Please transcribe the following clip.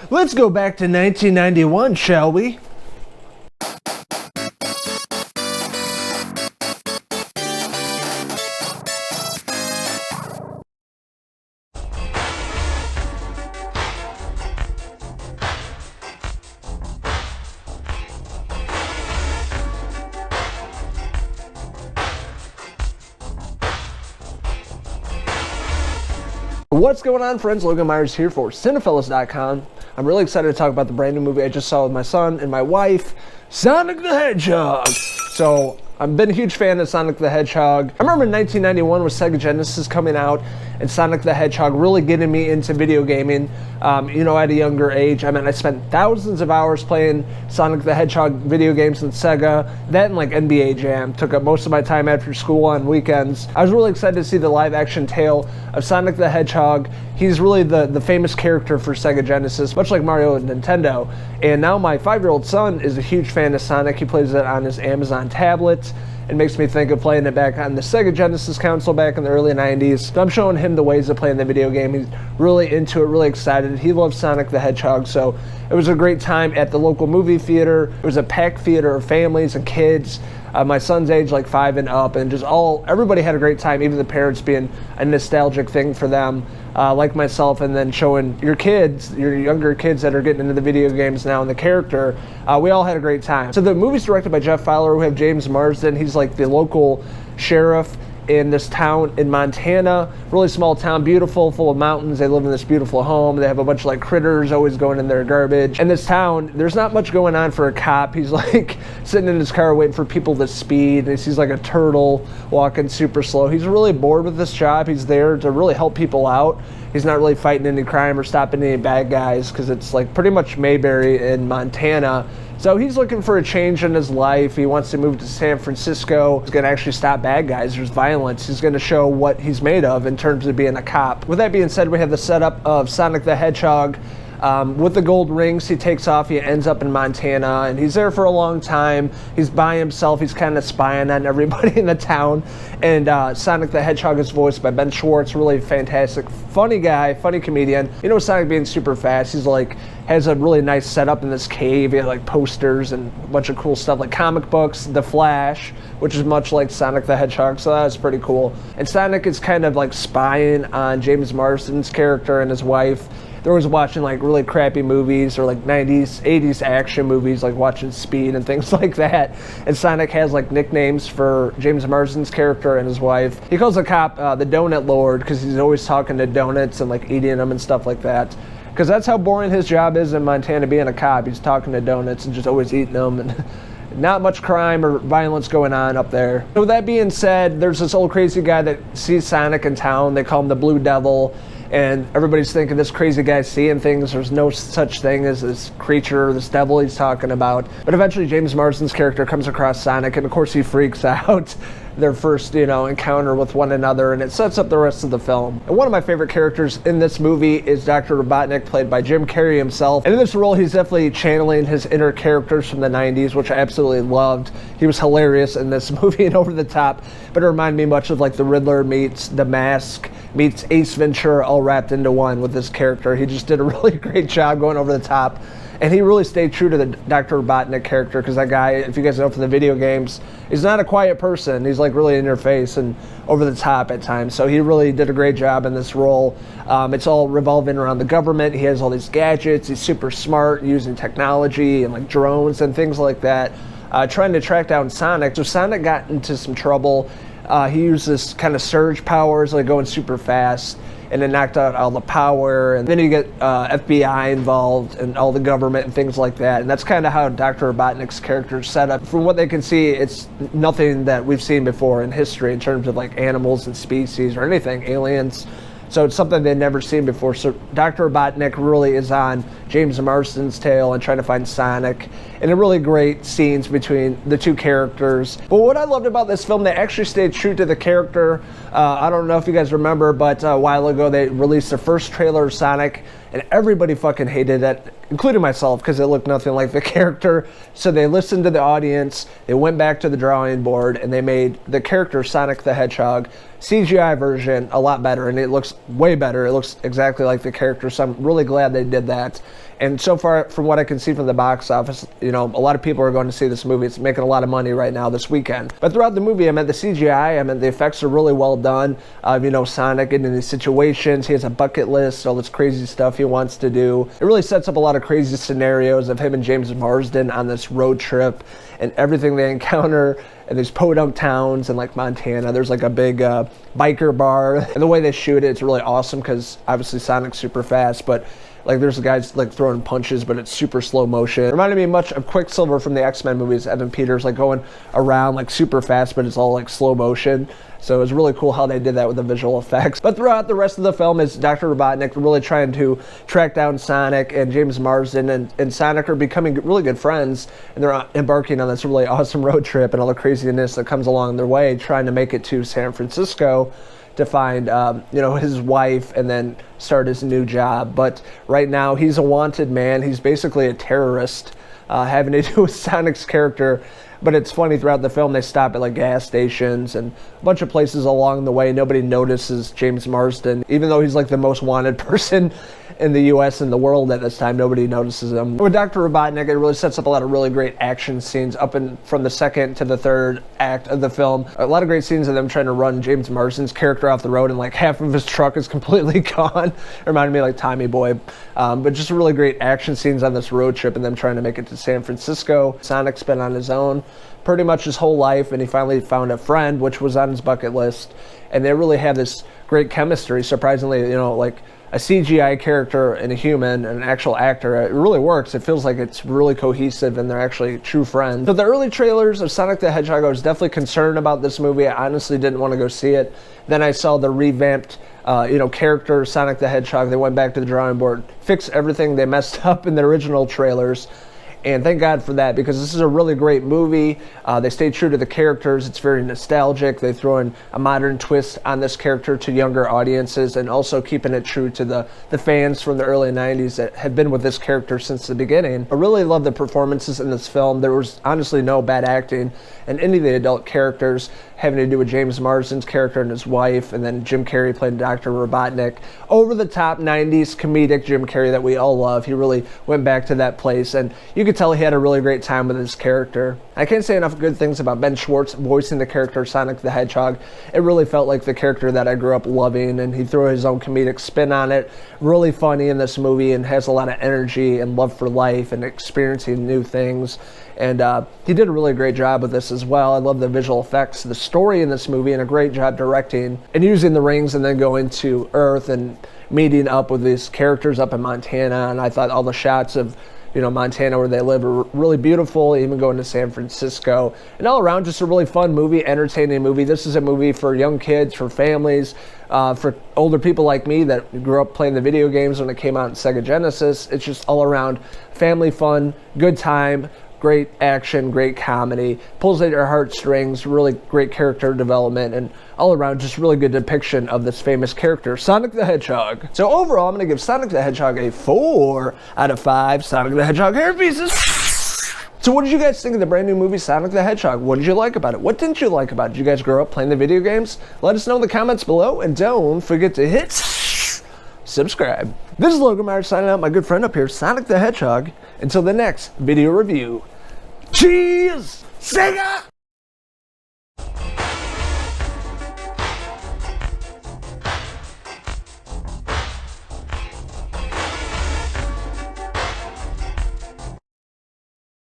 Let's go back to 1991, shall we? What's going on, friends? Logan Myerz here for Cinephellas.com. I'm really excited to talk about the brand new movie I just saw with my son and my wife, Sonic the Hedgehog. So, I've been a huge fan of Sonic the Hedgehog. I remember in 1991 with Sega Genesis coming out and Sonic the Hedgehog really getting me into video gaming, at a younger age. I spent thousands of hours playing Sonic the Hedgehog video games in Sega. That and like NBA Jam took up most of my time after school on weekends. I was really excited to see the live action tale of Sonic the Hedgehog. He's really the famous character for Sega Genesis, much like Mario and Nintendo. And now my 5-year-old son is a huge fan of Sonic. He plays it on his Amazon tablet. It makes me think of playing it back on the Sega Genesis console back in the early 90s. So I'm showing him the ways of playing the video game. He's really into it, really excited. He loves Sonic the Hedgehog, so it was a great time at the local movie theater. It was a packed theater of families and kids. My son's age, like 5 and up, and everybody had a great time, even the parents being a nostalgic thing for them, like myself, and then showing your kids, your younger kids that are getting into the video games now and the character. We all had a great time. So the movie's directed by Jeff Fowler. We have James Marsden. He's like the local sheriff in this town in Montana. Really small town, beautiful, full of mountains. They live in this beautiful home. They have a bunch of like critters always going in their garbage. In this town, there's not much going on for a cop. He's like sitting in his car waiting for people to speed. And he sees like a turtle walking super slow. He's really bored with this job. He's there to really help people out. He's not really fighting any crime or stopping any bad guys because it's like pretty much Mayberry in Montana. So he's looking for a change in his life. He wants to move to San Francisco. He's going to actually stop bad guys. There's violence. He's going to show what he's made of in terms of being a cop. With that being said, we have the setup of Sonic the Hedgehog. With the gold rings, he takes off. He ends up in Montana, and he's there for a long time. He's by himself. He's kind of spying on everybody in the town. And Sonic the Hedgehog is voiced by Ben Schwartz, really fantastic, funny guy, funny comedian. You know, Sonic being super fast, he's like has a really nice setup in this cave. He had like posters and a bunch of cool stuff like comic books, The Flash, which is much like Sonic the Hedgehog, so that was pretty cool. And Sonic is kind of like spying on James Marsden's character and his wife. They're always watching like really crappy movies or like 90s, 80s action movies, like watching Speed and things like that. And Sonic has like nicknames for James Marsden's character and his wife. He calls the cop the Donut Lord because he's always talking to donuts and like eating them and stuff like that. Because that's how boring his job is in Montana being a cop. He's talking to donuts and just always eating them, and not much crime or violence going on up there. So with that being said, there's this old crazy guy that sees Sonic in town. They call him the Blue Devil. And everybody's thinking this crazy guy's seeing things. There's no such thing as this creature, this devil he's talking about. But eventually James Marsden's character comes across Sonic, and of course he freaks out. Their first, encounter with one another, and it sets up the rest of the film. And one of my favorite characters in this movie is Dr. Robotnik, played by Jim Carrey himself. And in this role, he's definitely channeling his inner characters from the 90s, which I absolutely loved. He was hilarious in this movie and over the top, but it reminded me much of like the Riddler meets The Mask meets Ace Ventura all wrapped into one with this character. He just did a really great job going over the top. And he really stayed true to the Dr. Robotnik character, because that guy, if you guys know from the video games, he's not a quiet person. He's like really in your face and over the top at times. So he really did a great job in this role. It's all revolving around the government. He has all these gadgets. He's super smart, using technology and like drones and things like that, trying to track down Sonic. So Sonic got into some trouble. He used this kind of surge powers, like going super fast, and it knocked out all the power, and then you get FBI involved and all the government and things like that. And that's kind of how Dr. Robotnik's character is set up. From what they can see, it's nothing that we've seen before in history in terms of like animals and species or anything, aliens. So it's something they'd never seen before. So Dr. Robotnik really is on James Marsden's tail and trying to find Sonic. And a really great scenes between the two characters. But what I loved about this film, they actually stayed true to the character. I don't know if you guys remember, but a while ago they released the first trailer of Sonic, and everybody fucking hated it, including myself, because it looked nothing like the character. So they listened to the audience, they went back to the drawing board, and they made the character Sonic the Hedgehog CGI version a lot better, and it looks way better. It looks exactly like the character, so I'm really glad they did that. And so far, from what I can see from the box office, you know, a lot of people are going to see this movie. It's making a lot of money right now this weekend. But throughout the movie, I meant the CGI, I meant the effects are really well done. You know, Sonic in these situations, he has a bucket list, all this crazy stuff he wants to do. It really sets up a lot of crazy scenarios of him and James Marsden on this road trip and everything they encounter in these podunk towns in like Montana. There's like a big biker bar. And the way they shoot it, it's really awesome because obviously Sonic's super fast, but like there's guys like throwing punches, but it's super slow motion. It reminded me much of Quicksilver from the X-Men movies. Evan Peters like going around like super fast, but it's all like slow motion. So it was really cool how they did that with the visual effects. But throughout the rest of the film is Dr. Robotnik really trying to track down Sonic, and James Marsden and Sonic are becoming really good friends, and they're embarking on this really awesome road trip and all the craziness that comes along their way, trying to make it to San Francisco to find, you know, his wife and then start his new job. But right now he's a wanted man. He's basically a terrorist, having to do with Sonic's character. But it's funny, throughout the film they stop at like gas stations and a bunch of places along the way. Nobody notices James Marsden, even though he's like the most wanted person in the US and the world at this time. Nobody notices him. With Dr. Robotnik, it really sets up a lot of really great action scenes up and from the second to the third act of the film. A lot of great scenes of them trying to run James Marsden's character off the road, and like half of his truck is completely gone. It reminded me of like Tommy Boy. But just really great action scenes on this road trip and them trying to make it to San Francisco. Sonic's been on his own pretty much his whole life, and he finally found a friend, which was on his bucket list, and they really have this great chemistry. Surprisingly, you know, like a CGI character and a human and an actual actor, it really works. It feels like it's really cohesive and they're actually true friends. So the early trailers of Sonic the Hedgehog, I was definitely concerned about this movie. I honestly didn't want to go see it. Then I saw the revamped you know, character Sonic the Hedgehog. They went back to the drawing board, fixed everything they messed up in the original trailers. And thank God for that, because this is a really great movie. They stay true to the characters. It's very nostalgic. They throw in a modern twist on this character to younger audiences, and also keeping it true to the fans from the early 90s that have been with this character since the beginning. I really love the performances in this film. There was honestly no bad acting in any of the adult characters, having to do with James Marsden's character and his wife, and then Jim Carrey played Dr. Robotnik. Over the top 90s comedic Jim Carrey that we all love. He really went back to that place, and you could tell he had a really great time with his character. I can't say enough good things about Ben Schwartz voicing the character Sonic the Hedgehog. It really felt like the character that I grew up loving, and he threw his own comedic spin on it. Really funny in this movie, and has a lot of energy and love for life and experiencing new things. And he did a really great job with this as well. I love the visual effects, the story in this movie, and a great job directing and using the rings and then going to Earth and meeting up with these characters up in Montana. And I thought all the shots of, you know, Montana where they live are really beautiful, even going to San Francisco. And all around, just a really fun movie, entertaining movie. This is a movie for young kids, for families, for older people like me that grew up playing the video games when it came out in Sega Genesis. It's just all around family fun, good time, great action, great comedy, pulls at your heartstrings, really great character development, and all around just really good depiction of this famous character, Sonic the Hedgehog. So overall, I'm going to give Sonic the Hedgehog a 4 out of 5 Sonic the Hedgehog hair pieces. So what did you guys think of the brand new movie Sonic the Hedgehog? What did you like about it? What didn't you like about it? Did you guys grow up playing the video games? Let us know in the comments below, and don't forget to hit subscribe. This is Logan Myerz signing out, my good friend up here, Sonic the Hedgehog. Until the next video review. Cheers! Sega!